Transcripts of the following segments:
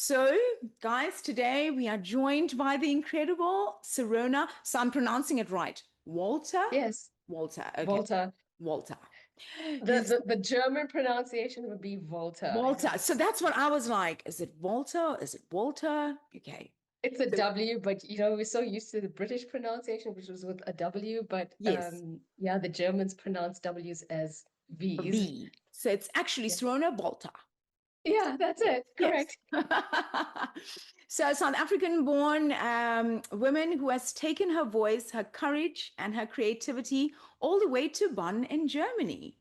So, guys, today we are joined by the incredible Serona. So I'm pronouncing it right. Walter? Yes, Walter. Okay. Volta. Walter. The, He's the the German pronunciation would be Volta. I Walter. think So that's what I was like. Is it Walter? Is it Walter? Okay. it's a So, W, but we're so used to the British pronunciation, which was with a W. But yes, yeah, the Germans pronounce W's as a V's. V. So it's actually Yeah, Serona Walter. yeah, that's Yes. it. Yes. Correct. So, South African born woman who has taken her voice, her courage, and her creativity all the way to Bonn in Germany.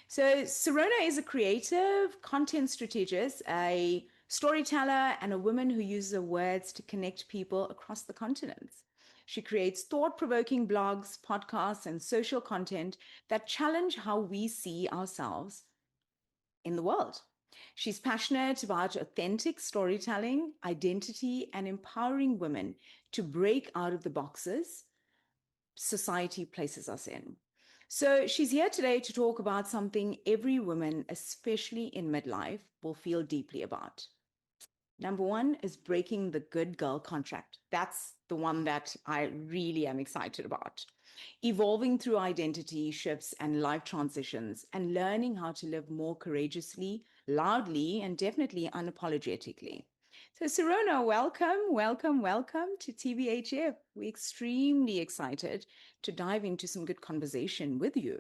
So, Serona is a creative content strategist, a storyteller, and a woman who uses her words to connect people across the continents. She creates thought provoking blogs, podcasts, and social content that challenge how we see ourselves in the world. She's passionate about authentic storytelling, identity, and empowering women to break out of the boxes society places us in. So she's here today to talk about something every woman, especially in midlife, will feel deeply about. Number one is breaking the good girl contract. That's the one that I really am excited about. Evolving through identity shifts and life transitions and learning how to live more courageously, loudly, and definitely unapologetically. So, Serona, welcome to TBHF. We're extremely excited to dive into some good conversation with you.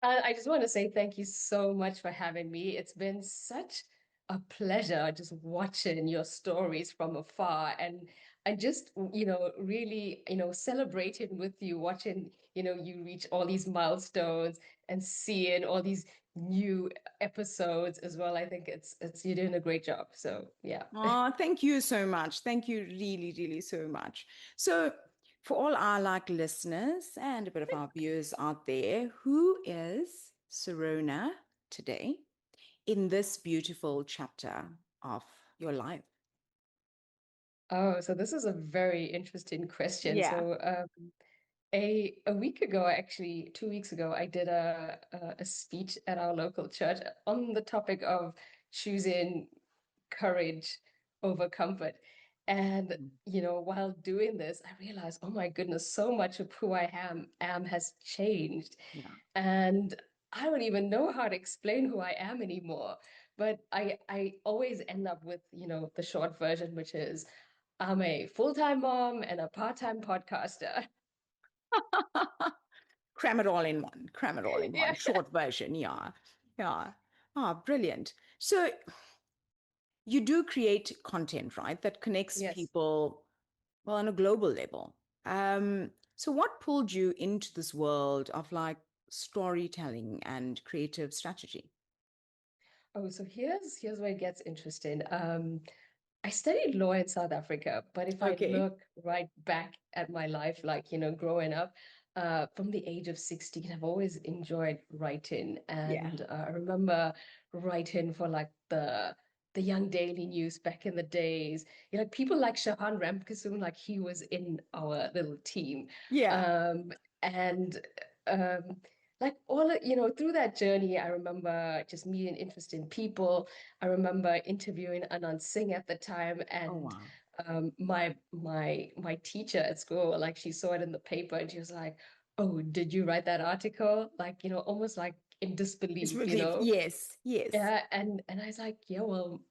I just want to say thank you so much for having me. It's been such a pleasure just watching your stories from afar and just, really, celebrating with you, watching, you reach all these milestones and seeing all these new episodes as well. I think it's you're doing a great job. So yeah. Oh, thank you so much. Thank you really, really so much. So, for all our like listeners and a bit of our viewers out there, who is Serona today in this beautiful chapter of your life? Oh, so this is a very interesting question. Yeah. So a week ago, actually 2 weeks ago, I did a speech at our local church on the topic of choosing courage over comfort. And while doing this, I realized, oh my goodness, so much of who I am has changed. Yeah. And I don't even know how to explain who I am anymore. But I always end up with, the short version, which is I'm a full-time mom and a part-time podcaster. Cram it all in one. Cram it all in Yeah. one. Short version. Yeah. Yeah. Ah, brilliant. So you do create content, right? That connects Yes. people, well, on a global level. So what pulled you into this world of like storytelling and creative strategy? Oh, so here's where it gets interesting. I studied law in South Africa, but if I Okay. look right back at my life, like, growing up, from the age of 16, I've always enjoyed writing. Yeah. And I remember writing for like the Young Daily News back in the days. People like Shahan Ramkissoon, like he was in our little team. Yeah. Um, and um, like through that journey, I remember just meeting interesting people. I remember interviewing Anand Singh at the time, Oh, and wow. my teacher at school, like she saw it in the paper, and she was like, "Oh, did you write that article?" Like, almost like in It's disbelief, relief. Yes. Yes. Yeah, and I was like, "Yeah, well,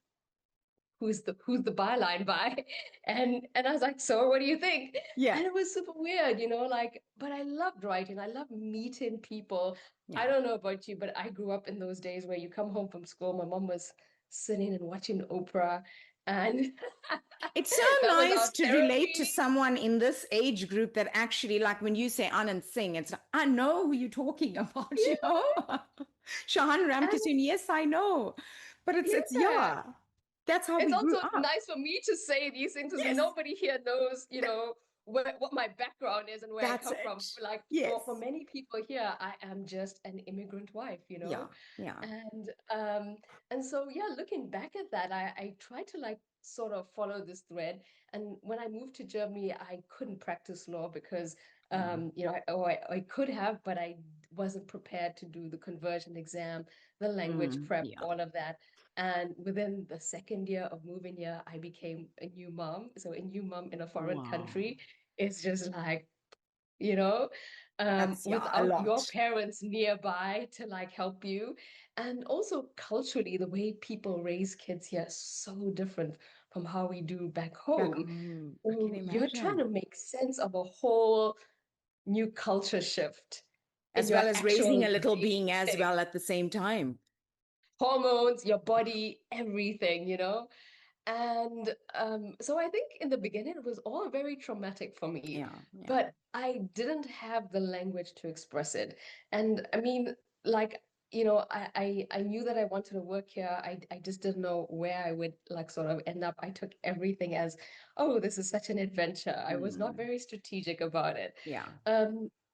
who's the byline by?" And I was like, "So, what do you think?" Yeah. And it was super weird, like, but I loved writing. I love meeting people. I Yeah. don't know about you, but I grew up in those days where you come home from school, my mom was sitting and watching Oprah, and It's so that was nice our to relate to therapy. someone in this age group that actually, like when you say Anand Singh, it's like, I know who you're talking about, you Yeah, know? Shahan and Ramkissoon, yes, I know. But it's yeah. yeah, that's how It's we grew also up. nice for me to say these things because Yes, nobody here knows, th- what my background is and where I that's come from. it. Like Yes. for many people here, I am just an immigrant wife. Yeah, yeah. And so yeah, looking back at that, I try to like sort of follow this thread. And when I moved to Germany, I couldn't practice law because Mm. I could have, but I wasn't prepared to do the conversion exam, the language prep, Yeah. all of that. And within the second year of moving here, I became a new mom. So a new mom in a foreign Wow. country is just like, you know, That's, yeah, a without your lot parents nearby to like help you. And also culturally, the way people raise kids here is so different from how we do back back home. home. I can So you're trying imagine. to make sense of a whole new culture shift in As your well as raising actual a little daily being as thing. well at the same time. Hormones, your body, everything, you know? And so I think in the beginning it was all very traumatic for me, Yeah, yeah. but I didn't have the language to express it. And I mean, like, I knew that I wanted to work here. I just didn't know where I would like sort of end up. I took everything as, oh, this is such an adventure. I was not Mm, very strategic about it. yeah,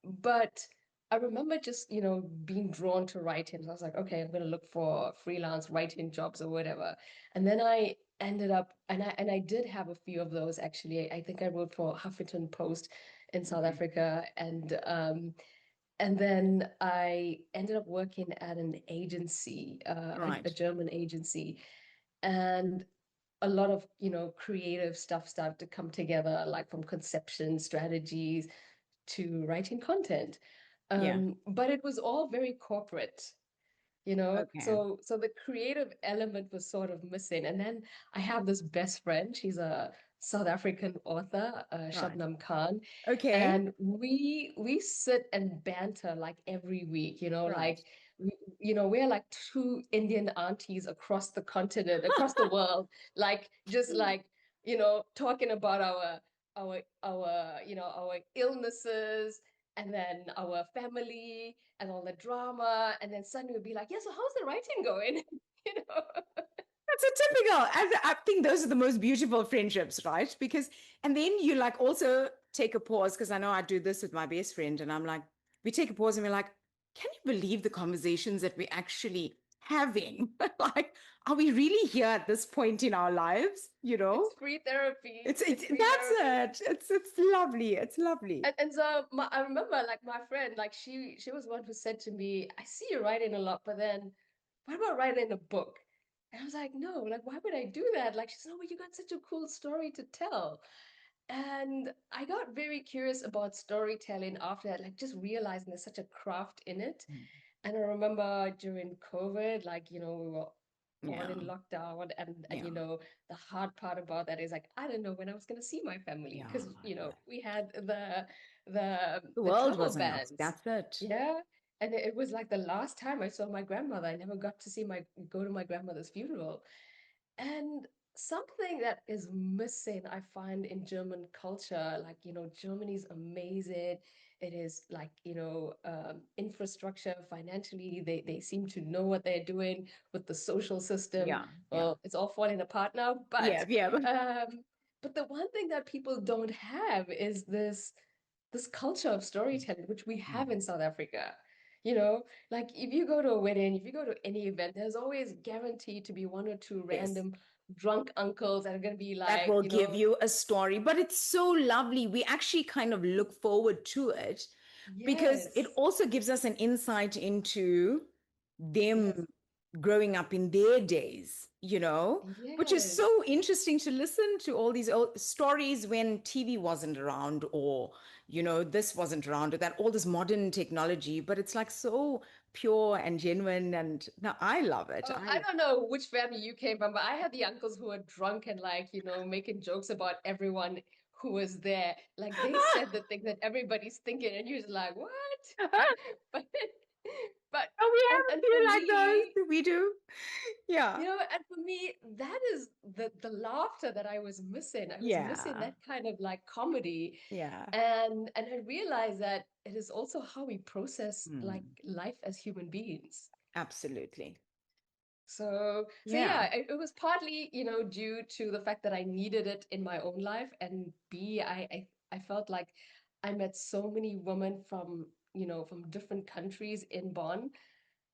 But I remember just, being drawn to writing. So I was like, okay, I'm gonna look for freelance writing jobs or whatever. And then I ended up, and I did have a few of those actually. I think I wrote for Huffington Post in South okay, Africa, and then I ended up working at an agency, a right. German agency, and a lot of creative stuff started to come together, like from conception, strategies to writing content. Yeah, But it was all very corporate, okay, so the creative element was sort of missing. And then I have this best friend, she's a South African author, right. Shabnam Khan, Okay, and we sit and banter like every week, right. like we, we're like two Indian aunties across the continent, across the world, like just like talking about our illnesses, and then our family and all the drama, and then suddenly we'd be like, yeah, so how's the writing going? you know That's a typical. I think those are the most beautiful friendships, right? Because, and then you like also take a pause because I know I do this with my best friend, and I'm like, we take a pause and we're like, can you believe the conversations that we're actually having? Like, are we really here at this point in our lives? You know, it's free therapy, it's it's free therapy. that's it. It's lovely. It's lovely. And so I remember like my friend, like she was one who said to me, I see you writing a lot, but then what about writing a book? And I was like, no, like why would I do that? Like she said, oh, but you got such a cool story to tell. And I got very curious about storytelling after that, like just realizing there's such a craft in it. Mm, And I remember during COVID, like, we were all yeah, in lockdown, and yeah, the hard part about that is like I didn't know when I was going to see my family, yeah, because yeah. we had the The the world travel wasn't us. bans. That's it. Yeah. And it was like the last time I saw my grandmother. I never got to go to my grandmother's funeral. And something that is missing, I find, in German culture, like, Germany's amazing. It is like, infrastructure, financially, they seem to know what they're doing with the social system. Yeah, yeah, Well, it's all falling apart now, yeah, yeah. but the one thing that people don't have is this culture of storytelling, which we have Mm. in South Africa. You know, like if you go to a wedding, if you go to any event, there's always guaranteed to be one or two Yes. random drunk uncles that are going to be That like, will give you a story. But it's so lovely. We actually kind of look forward to it because it yes, also gives us an insight into yes, them growing up in their days, which is yes. so interesting to listen to all these old stories when TV wasn't around or, this wasn't around or that all this modern technology, but it's like so pure and genuine. And no, I love it. I don't know which family you came from, but I had the uncles who were drunk and like, making jokes about everyone who was there. Like they said the thing that everybody's thinking, and you're just like, what? But but Oh, we have and a for few like me, those. We do. Yeah. and for me, that is the laughter that I was missing. I was missing Yeah. that kind of like comedy. Yeah. And I realized that it is also how we process like Hmm. life as human beings. Absolutely. So Yeah. yeah, it was partly, due to the fact that I needed it in my own life, and B, I felt like I met so many women from different countries in Bonn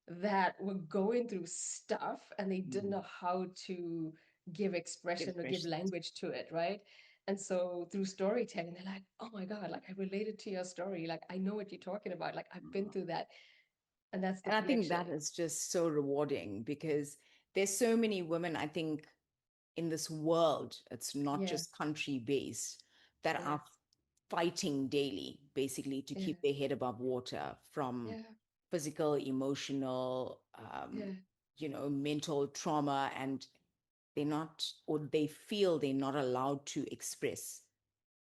that were going through stuff and they didn't Hmm. know how to give Give expression or give expressions. language to it, right? And so through storytelling, they're like, oh my God, like I related to your story. Like I know what you're talking about. Like I've been Oh, through that. And that's the And I think connection. that is just so rewarding because there's so many women, I think, in this world, it's not Yeah, just country based, that yeah, are fighting daily, basically, to yeah, keep their head above water from yeah, physical, emotional, yeah. mental trauma. And they're not, or they feel they're not allowed to express.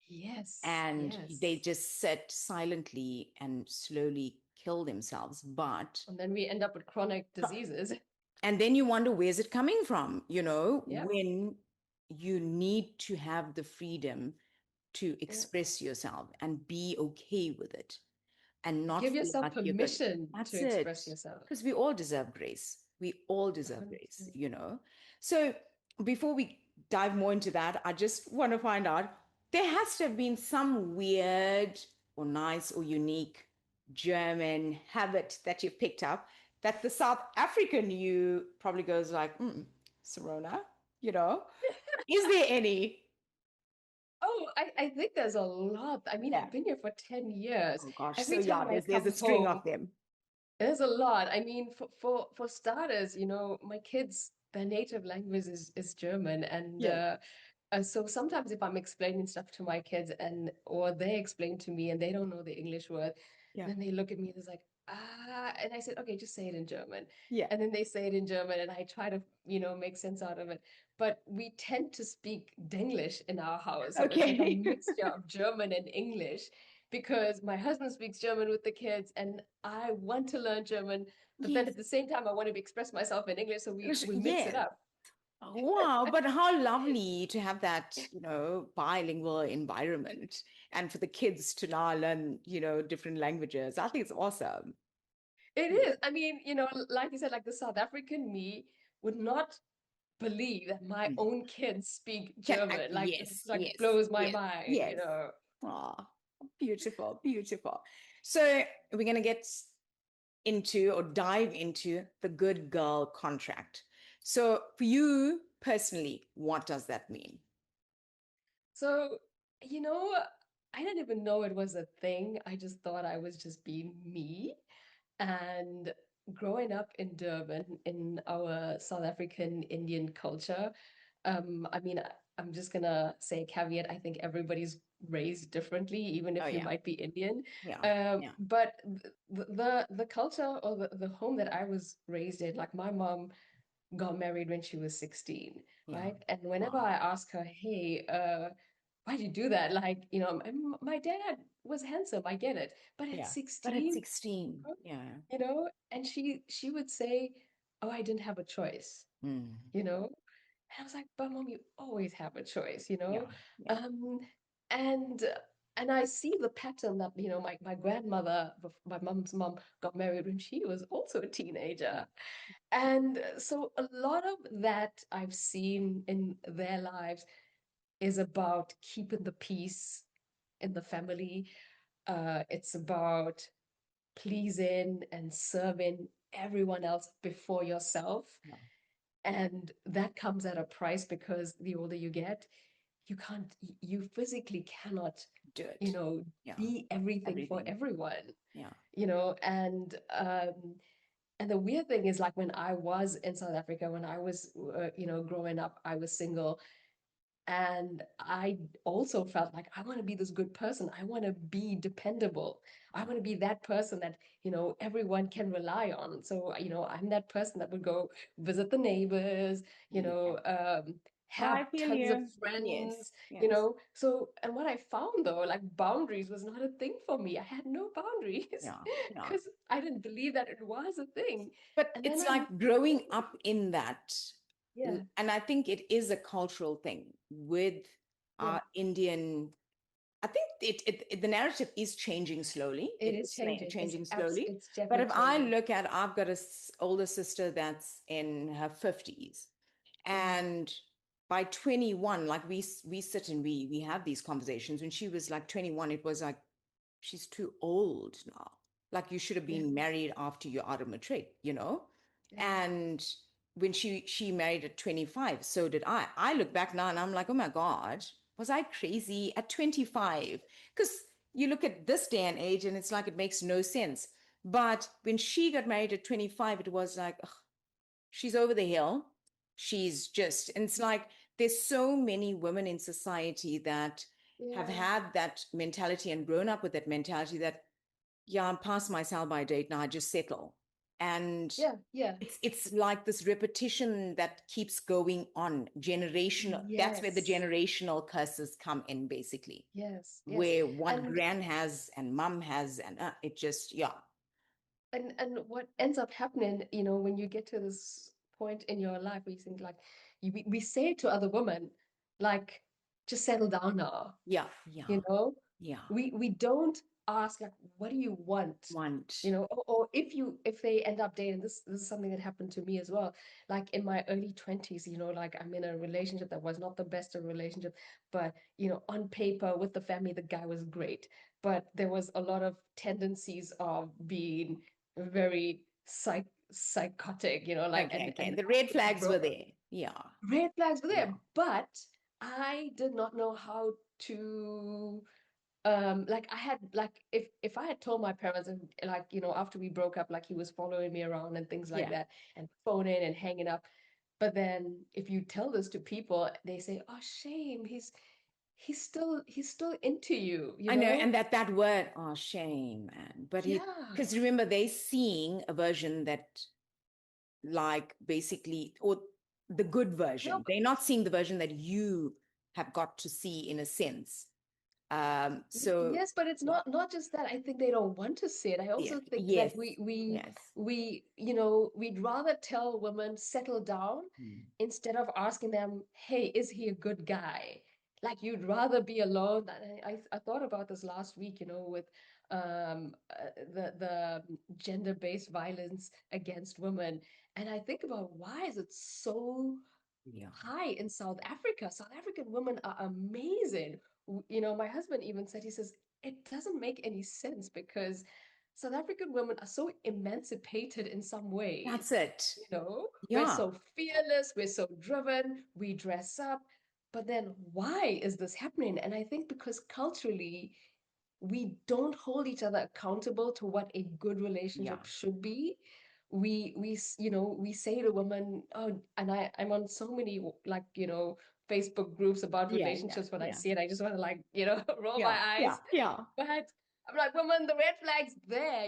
Yes, And they yes. just sit silently and slowly kill themselves. But And then we end up with chronic diseases. and then you wonder, where's it coming from, Yeah, when you need to have the freedom to yeah. express yourself and be okay with it and not Give feel yourself like you're going. permission to That's it. express yourself. Because we all deserve grace. We all deserve grace. 100%. So before we dive more into that, I just want to find out, there has to have been some weird or nice or unique German habit that you picked up that the South African you probably goes like, Serona, you know, is there any? Oh, I think there's a lot. I mean, Yeah. I've been here for 10 years. Oh gosh. So Every yeah, time I there's a come string of home, them. there's a lot. I mean, for starters, my kids, their native language is German, and Yes. so sometimes if I'm explaining stuff to my kids or they explain to me and they don't know the English word, Yeah. then they look at me and it's like, and I said, okay, just say it in German. Yeah. And then they say it in German and I try to, make sense out of it. But we tend to speak Denglish in our house. So it's like a Okay. mixture of German and English because my husband speaks German with the kids and I want to learn German, but then Yes. at the same time I want to express myself in English, so we mix it Yes. up. Wow, but how lovely to have that, bilingual environment and for the kids to now learn, different languages. I think it's awesome. It Yeah. is. I mean, like you said, like the South African me would not believe that my Mm. own kids speak German. Like this Yes, like yes, blows my yes, mind. yes. Oh, beautiful, beautiful. So we're going to get into or dive into the good girl contract. So for you personally, what does that mean? So, you know, I didn't even know it was a thing. I just thought I was just being me. And growing up in Durban, in our South African Indian culture, I mean, I'm just gonna say a caveat. I think everybody's raised differently, even Oh if you yeah, might be Indian. yeah, yeah, But the culture or the home that I was raised in, like my mom got married when she was 16, yeah. right? And whenever Wow. I ask her, hey, why'd you do that? Like, my dad was handsome, I get it. But at Yeah. But at 16, 16, yeah. and she would say, oh, I didn't have a choice, Mm. you know? And I was like, but mom, you always have a choice, you know? Yeah, yeah, Um, and and I see the pattern that, my grandmother, my mom's mom, got married when she was also a teenager. And so a lot of that I've seen in their lives is about keeping the peace in the family. It's about pleasing and serving everyone else before yourself. yeah. And that comes at a price because the older you get, you physically cannot, Do you it. know, Yeah. be everything for Everything. everyone, Yeah. and the weird thing is like when I was in South Africa, when I was, growing up, I was single. And I also felt like I want to be this good person. I want to be dependable. I Yeah. want to be that person that, everyone can rely on. So, I'm that person that would go visit the neighbors, Yeah. I have feel tons of you. Yes. friends, Yes. So, and what I found though, like boundaries was not a thing for me. I had no boundaries Yeah. Yeah. because I didn't believe that it was a thing. But And then it's I like moved growing away. up in that. Yeah, And I think it is a cultural thing with yeah. our Indian. I think the narrative is changing slowly. It It is is changing. changing slowly. It's But definitely if I changing. look at, I've got a older sister that's in her 50s, Mm. and by 21, like we sit and we have these conversations. When she was like 21, it was like, she's too old now. Like, you should have Yeah, been married after you're out of matric. yeah, And when she married at 25, so did I. I look back now and I'm like, oh my God, was I crazy at 25? Because you look at this day and age and it's like it makes no sense. But when she got married at 25, it was like, ugh, she's over the hill. She's just, and it's like there's so many women in society that have Yeah, had that mentality and grown up with that mentality that, yeah, I'm past my sell by date now, I just settle. And yeah, yeah. it's like this repetition that keeps going on generational. That's where the Yes, generational curses come in, basically, yes, yes. where what And gran has and mom has, and it just, yeah, and what ends up happening, when you get to this point in your life where you think like we say to other women, like, just settle down now. yeah, yeah, you know yeah, we don't ask like, what do you want? want, Or if they end up dating, this is something that happened to me as well, like in my early 20s, like I'm in a relationship that was not the best of relationship, but on paper with the family the guy was great, but there was a lot of tendencies of being very psychotic, like, okay, okay, and the red after we flags were broke up, there, yeah, red flags were yeah, there, but I did not know how to, like, I had, like, if I had told my parents, and like, after we broke up, like he was following me around and things like yeah. that, and phoning and hanging up, but then if you tell this to people, they say, oh, shame, he's still into you, I know, and that word, oh, shame, man. But yeah. because remember, they seeing a version that, like, basically, or the good No, version. They're not seeing the version that you have got to see in a sense. So, Yes, but it's yeah, not just that. I think they don't want to see it. I yeah, also think that yes, we we yes. we we'd rather tell women settle down Mm. instead of asking them, "Hey, is he a good guy?" Like, you'd rather be alone. And I thought about this last week, with the gender-based violence against women, and I think about, why is it so Yeah, high in South Africa? South African women are amazing. My husband even said, he says, it doesn't make any sense because South African women are so emancipated in some that's ways. it. We're Yeah, so fearless, we're so driven, we dress up. But then why is this happening? And I think because culturally, we don't hold each other accountable to what a good yeah, relationship should be. We say to women, oh, and I'm on so many, like, Facebook groups about yeah, yeah, relationships. When I yeah, see it, I just want to, like, roll my yeah, yeah, eyes. yeah. But I'm like, woman, the red flag's there.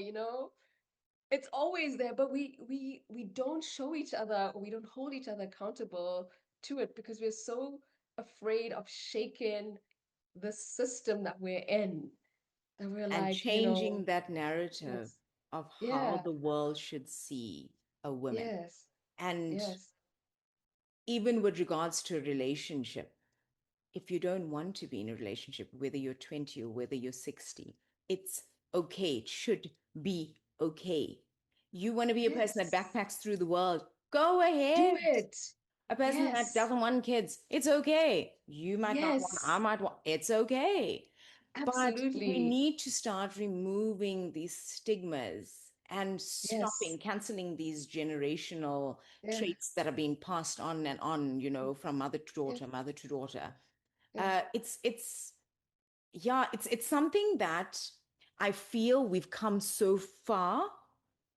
It's always there, but we don't show each other, we don't hold each other accountable to it because we're so afraid of shaking the system that we're in, that we're And like, changing that narrative yes, of how yeah, the world should see a woman. yes, And yes, even with regards to a relationship, if you don't want to be in a relationship, whether you're 20 or whether you're 60, it's okay. It should be okay. You want to be a person that yes. backpacks through the world, go Do ahead. it. A person that Yes, doesn't want kids, it's okay. You might not want, I yes, might want, it's okay. But we absolutely. need to start removing these stigmas and Yes, stopping, canceling these generational yeah, traits that are being passed on and on, from yeah, mother to daughter. yeah, It's yeah, it's something that I feel we've come so far,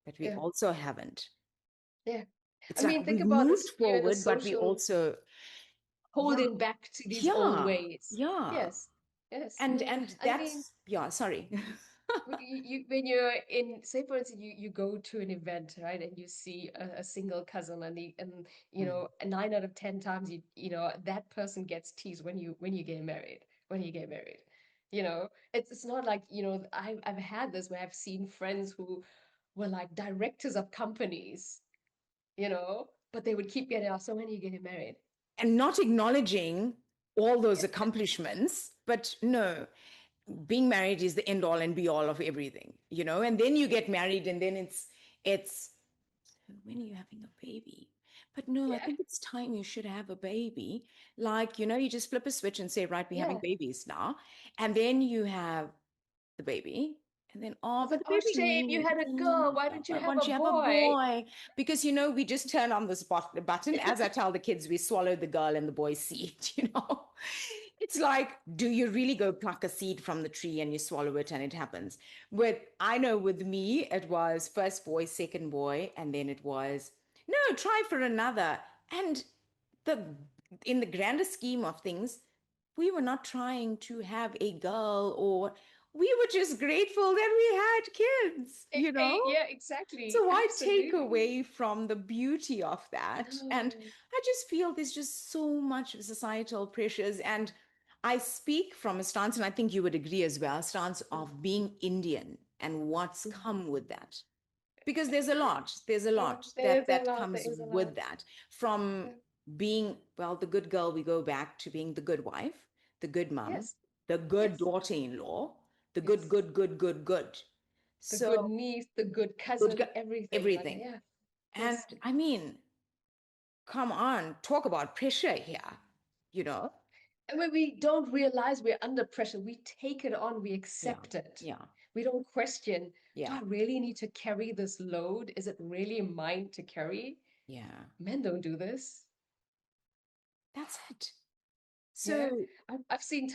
but we yeah, also haven't. yeah. I It's like mean, think we've about moved this. We're in a forward, but we social also, yeah, holding back to these old yeah, ways. yeah. Yes, yes. And I mean, that's, yeah, sorry. when you're in, say for instance, you go to an event, right, and you see a single cousin, and Mm. 9 out of 10 times, that person gets teased when you get married, it's not like, I've had this where I've seen friends who were like directors of companies, but they would keep getting asked, so when are you getting married? And not acknowledging all those accomplishments, but no, being married is the end all and be all of everything. And then you get married, and then it's when are you having a baby? But no, I Yeah, think it's time you should have a baby. Like, you just flip a switch and say, right, we're having yeah. babies now. And then you have the baby. And then, oh, It's but like, the oh, baby shame, you needs, had a girl, why don't you why have a don't you have a boy? boy? Because, we just turn on this button. As I tell the kids, we swallow the girl and the boy seed, It's like, do you really go pluck a seed from the tree and you swallow it and it happens? With I know with me, it was first boy, second boy, and then it was no, try for another. And the in the grander scheme of things, we were not trying to have a girl or we were just grateful that we had kids, you know? Yeah, exactly. So why take Absolutely. away from the beauty of that? And No. I just feel there's just so much societal pressures. And I speak from a stance, and I think you would agree as well, stance of being Indian and what's Mhm. come with that. Because there's a Yeah, lot there that is a that lot. There comes is a lot. with that. From Yeah. being, well, the good girl, we go back to being the good wife, the good mum, Yes. the good Yes. daughter-in-law, the good, Yes. good, good, good, good. The good So niece, the good good, cousin, everything. Like, everything. yeah. And Yes. I mean, come on, talk about pressure here, you know? And when we don't realize we're under pressure, we take it on, we Yeah, accept it. yeah, We don't question, do yeah, I really need to carry this load? Is it really mine to carry? yeah. Men don't do this. That's it. Yeah. So, I've seen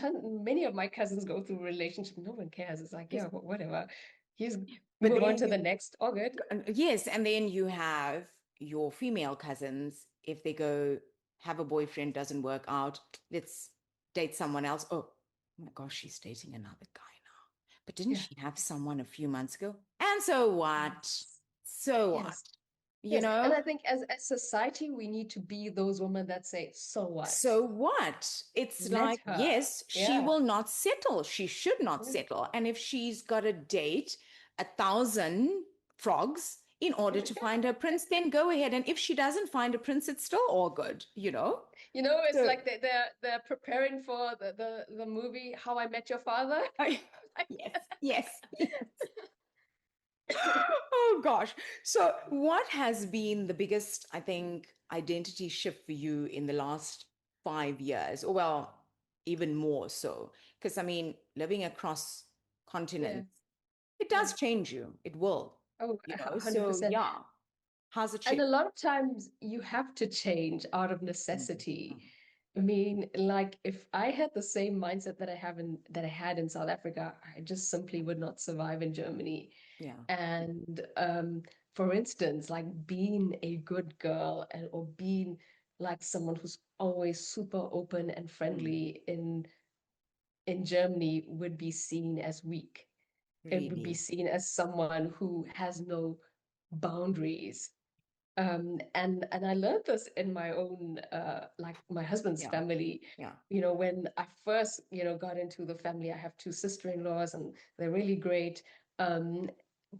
many of my cousins go through relationship. No one cares. It's like, yes, yeah, whatever. He's but move on then to the you, next. All good. yes, and then you have your female cousins, if they go have a boyfriend, doesn't work out, let's date someone else. Oh my gosh, she's dating another guy now. But didn't Yeah. she have Yeah. someone a few months ago? And so what? Yes. So what? Yes. You Yes. And know? I think as society, we need to be those women that say, so what? So what? It's Let like, her. yes, she Yeah. will not settle. She should not Yeah. settle. And if she's got to date 1,000 frogs in order to find her prince, then go ahead. And if she doesn't find a prince, it's still all good, you know? You know, it's So, like they're preparing for the movie How I Met Your Father. I, yes, yes. Oh gosh. So, what has been the biggest, I think, identity shift for you in the last 5 years? Or, well, even more so. Because, I mean, living across Yeah. continents, it Yeah. does change you. It will, Oh, you know? So, 100%. yeah. How's it And shift? a lot of times you have to change out of Mm, necessity. mm. I mean, like if I had the same mindset that I had in South Africa, I just simply would not survive in Germany. Yeah. And for instance, like being a good girl or being like someone who's always super open and Mm, friendly in Germany would be seen as weak. It would be really? seen as someone who has no boundaries. And I learned this in my own like my husband's Yeah. family. Yeah. You know, when I first, got into the family, I have two sister-in-laws and they're really great. Um,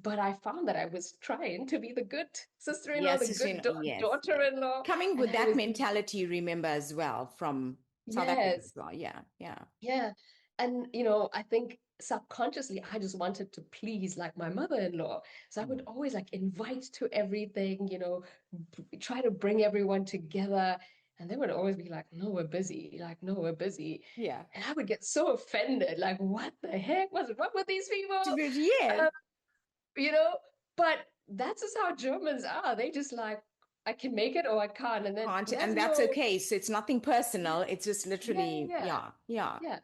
but I found that I was trying to be the good sister-in-law, the Yes, good yes, yes. daughter-in-law, Coming and with I that was mentality, remember, as well, from South Africa as yes, well. Yeah. Yeah. yeah. And I think subconsciously I just wanted to please like my mother-in-law. So I would Mm. always like invite to everything, try to bring everyone together. And they would always be like, no, we're busy. Like, no, we're busy. Yeah. And I would get so offended. Like, what the heck? What's wrong with these people? Yes. Um, you know, but that's just how Germans are. They just like, I can make it or I can't. And then Can't, there's and that's no, okay. So it's nothing personal. yeah, It's just yeah, yeah, literally, yeah. yeah, yeah, Yeah.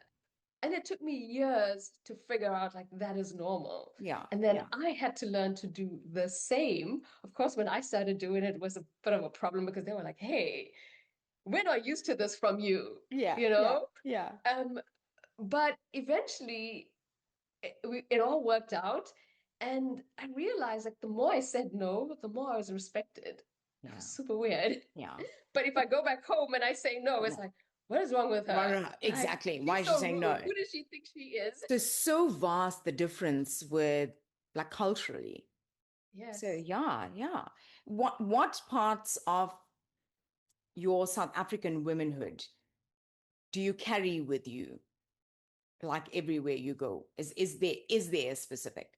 And it took me years to figure out like that is normal. yeah, And then yeah, I had to learn to do the same. Of course, when I started doing it, it was a bit of a problem because they were like, hey, we're not used to this from you, yeah, you yeah, know? yeah, Um, but eventually it all worked out. And I realized like the more I said no, the more I was respected. It was yeah, super weird. yeah. But if I go back home and I say no, it's No. like, what is wrong with her? Like, Exactly. Why she's is she so saying no? rude. Who does she think she is? So so vast the difference with, like, culturally. So Yes. yeah, yeah. What parts of your South African womanhood do you carry with you, like everywhere you go? Is there a specific?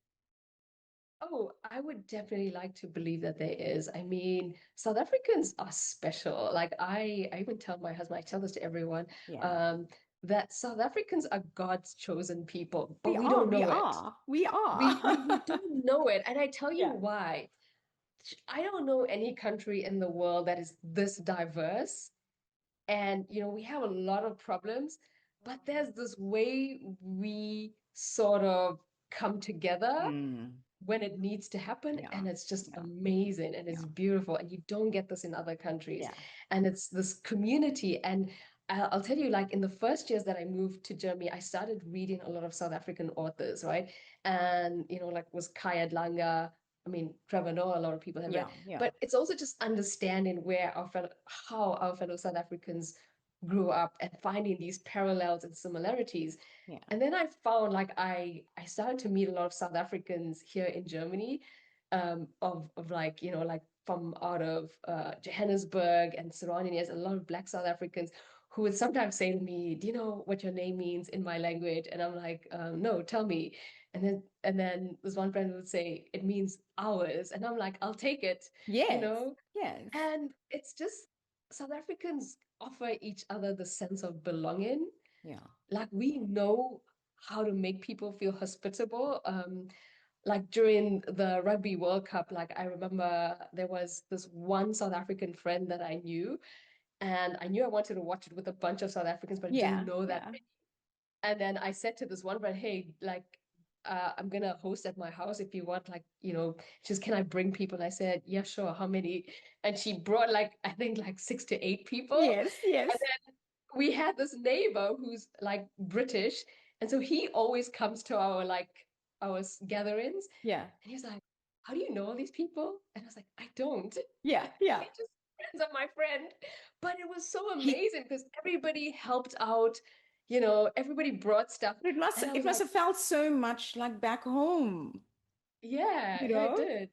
Oh, I would definitely like to believe that there is. I mean, South Africans are special. Like I even tell my husband, I tell this to everyone, Yeah. um, that South Africans are God's chosen people, but We we are, don't we know it. are, we are. We don't know it. And I tell you Yeah. why. I don't know any country in the world that is this diverse. And we have a lot of problems, but there's this way we sort of come together Mm. when it needs to happen, Yeah. and it's just Yeah. amazing and Yeah. it's beautiful, and you don't get this in other countries. Yeah. And it's this community. And I'll tell you, like in the first years that I moved to Germany, I started reading a lot of South African authors, right? And like was Kaya Langa. I mean, Trevor Noah, a lot of people have read, Yeah. Yeah. but it's also just understanding how our fellow South Africans grew up and finding these parallels and similarities. Yeah. And then I found like I started to meet a lot of South Africans here in Germany, of like like from out of Johannesburg and surrounding areas, a lot of Black South Africans who would sometimes say to me, "Do you know what your name means in my language?" And I'm like, "No, tell me." And then this one friend would say, "It means ours," and I'm like, "I'll take it," you Yes. know. Yes. And it's just South Africans offer each other the sense of belonging. Yeah. Like we know how to make people feel hospitable. Like during the Rugby World Cup, like I remember there was this one South African friend that I knew, and I knew I wanted to watch it with a bunch of South Africans, but I didn't Yeah. know that. Yeah. And then I said to this one friend, "Hey, like, I'm gonna host at my house if you want, like, just can I bring people?" And I said, "Yeah, sure. How many?" And she brought like I think like 6 to 8 people. Yes. Yes. We had this neighbor who's like British, and so he always comes to our gatherings, Yeah. and he's like, "How do you know all these people?" And I was like, "I don't. Yeah. Yeah. They're just friends of my friend." But it was so He, amazing because everybody helped out, everybody brought stuff, and I it was must like, have felt so much like back home, "Yeah, you yeah, it know? did."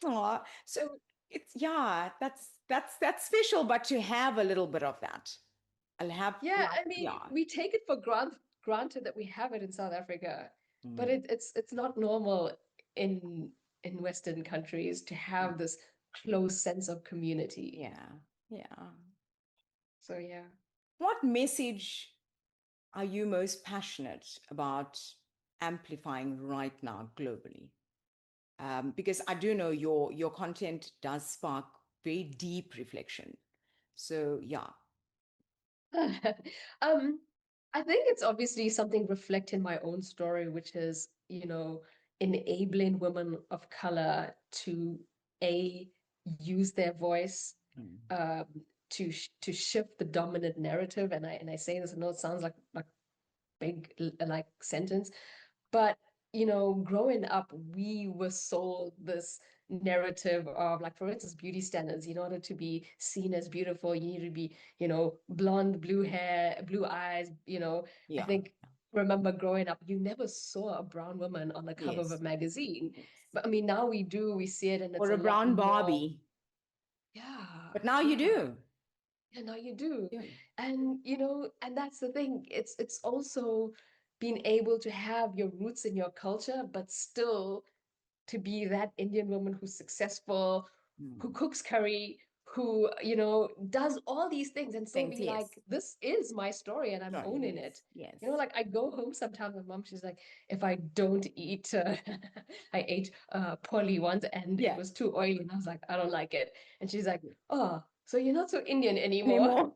Aw. So So it's yeah, that's special, but to have a little bit of that. I'll have yeah, like I mean, yeah. we take it for granted that we have it in South Africa, but Mm. it's not normal in Western countries to Mm. have this close sense of community. Yeah. Yeah. So yeah. What message are you most passionate about amplifying right now globally? Because I do know your content does spark very deep reflection. So yeah, Um, I think it's obviously something reflecting my own story, which is, enabling women of color to a use their voice, mm. um, to shift the dominant narrative. And I say this, I know it sounds like big like sentence, but growing up, we were sold this narrative of, like, for instance, beauty standards. In order to be seen as beautiful, you need to be, blonde, blue hair, blue eyes. I Yeah, think, remember growing up, you never saw a brown woman on the cover of a yes, magazine. yes. But I mean, now we do, we see it, and it's Or a a lot brown more. Barbie, Yeah, but now you yeah. do. Yeah, now you do. Yeah, And that's the thing. It's also being able to have your roots in your culture, but still to be that Indian woman who's successful, who mm. cooks curry, who, does all these things and still Things, be yes, like, this is my story and I'm sure, owning yes, it. yes, Like I go home sometimes, my mom, she's like, if I don't eat, I ate poorly once and it yeah. was too oily. And I was like, I don't like it. And she's like, oh, so you're not so Indian anymore. Anymore.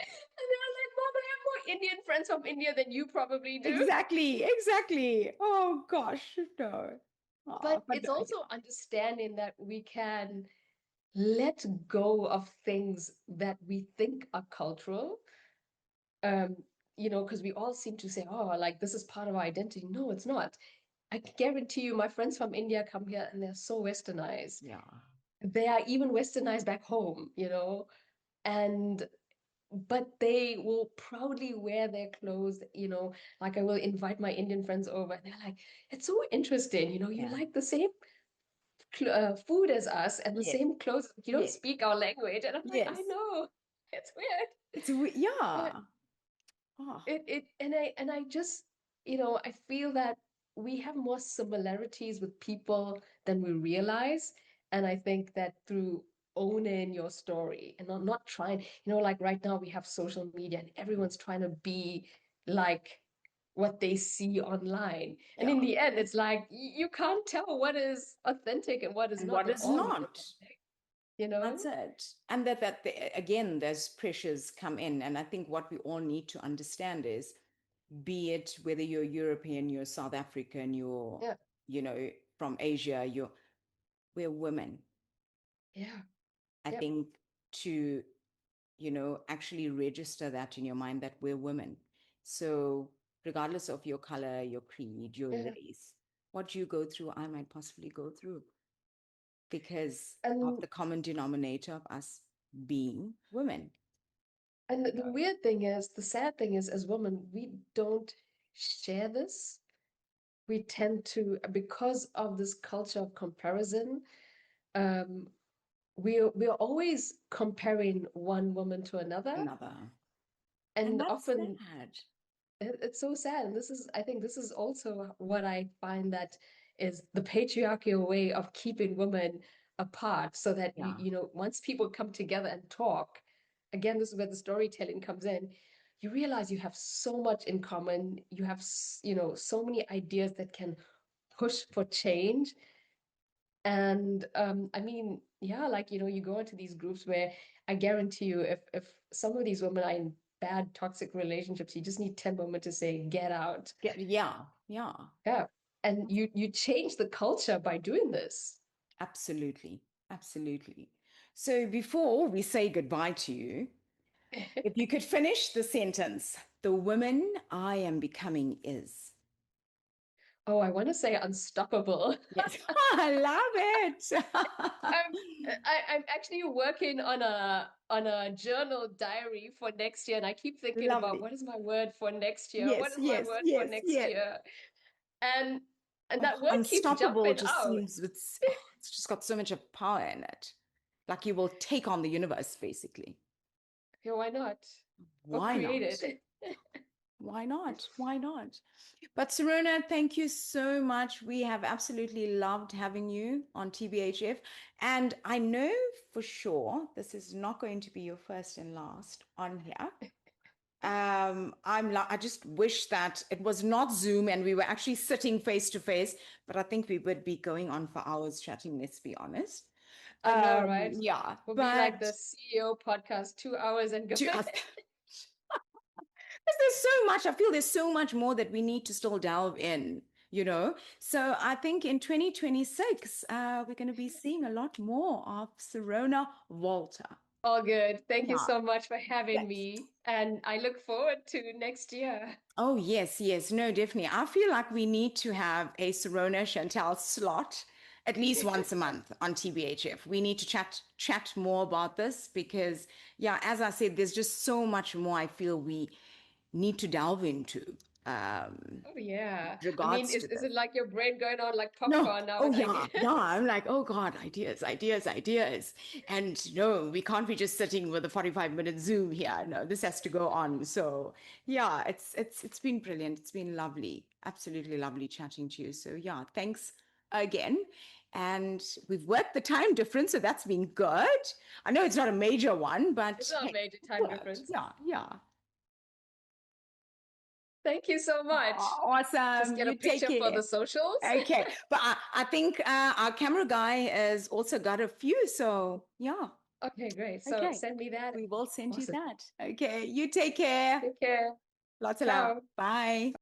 And then I was like, Mom, I have more Indian friends from India than you probably do. Exactly, exactly. Oh gosh, no. But Oh, but it's also understanding that we can let go of things that we think are cultural. Um, because we all seem to say, oh, like this is part of our identity. No, it's not. I guarantee you, my friends from India come here and they're so westernized. yeah, They are even westernized back home, and but they will proudly wear their clothes, like I will invite my Indian friends over and they're like, it's so interesting, you yeah, like the same food as us and the yes, same clothes. You don't yes, speak our language. And I'm like, yes. I know, it's weird. But Yeah. Oh, and I just, I feel that we have more similarities with people than we realize. And I think that through owning your story and not trying, like right now we have social media and everyone's trying to be like what they see online. And yeah. in the end, it's like you can't tell what is authentic and what is And not. what They're is all not not? authentic. you know? That's it. And again, those pressures come in. And I think what we all need to understand is, be it whether you're European, you're South African, you're, Yeah, you know, from Asia, we're women. yeah, I yep, think to, actually register that in your mind that we're women. So regardless of your color, your creed, your yeah. race, what you go through, I might possibly go through because of And the common denominator of us being women. and the weird thing is, the sad thing is, as women, we don't share this. We tend to, because of this culture of comparison, um, we're always comparing one woman to another, Another. And and that's often sad. it's so sad. And this is, I think, this is also what I find that is the patriarchal way of keeping women apart, so that Yeah. once people come together and talk, again, this is where the storytelling comes in. You realize you have so much in common. You have, so many ideas that can push for change. And I mean, yeah, like, you go into these groups where I guarantee you, if some of these women are in bad toxic relationships, you just need 10 moments to say, get out. Yeah. Yeah. Yeah. Yeah. And you change the culture by doing this. Absolutely. Absolutely. So before we say goodbye to you, if you could finish the sentence, the woman I am becoming is. Oh, I want to say unstoppable. Yes, I love it. I'm I'm actually working on a journal diary for next year, and I keep thinking about, Lovely. what is my word for next year? What Yes, is my yes, word for yes, next yes. year? And Oh, that word keeps unstoppable jumping just out. seems it's just got so much of power in it. Like you will take on the universe, basically. Yeah, why not? Or Why create not? it. Why not? Why not? But Serona, thank you so much. We have absolutely loved having you on TBHF. And I know for sure this is not going to be your first and last on here. I just wish that it was not Zoom and we were actually sitting face to face, but I think we would be going on for hours chatting, let's be honest. I know, right? Yeah, We'll be like but the CEO podcast, 2 hours and to good. us, there's so much, I feel there's so much more that we need to still delve in, you know? So I think in 2026, we're going to be seeing a lot more of Sarona Wolter. All good. Thank you Yeah. so much for having Thanks. me. And I look forward to next year. Oh, yes, yes. No, definitely. I feel like we need to have a Sarona Chantel slot at least once a month on TBHF. We need to chat more about this because, yeah, as I said, there's just so much more I feel we need to delve into um, Oh yeah. I mean, regards to is this. it like your brain going on like No. popcorn now Oh with yeah, ideas? yeah. I'm like, oh God, ideas, ideas, ideas. And no, we can't be just sitting with a 45-minute Zoom here. No, this has to go on. So yeah, it's been brilliant. It's been lovely. Absolutely lovely chatting to you. So yeah, thanks again. And we've worked the time difference, so that's been good. I know it's not a major one, It's but not a hey, major it time worked. difference. Yeah, yeah. Thank you so much. Just Awesome. get a You take picture for care. the socials. Okay, but I think our camera guy has also got a few. So yeah, Okay, great. So okay, send me that. we will send you Awesome. that. Okay, you take care. Take care. Lots of love. Ciao. Bye.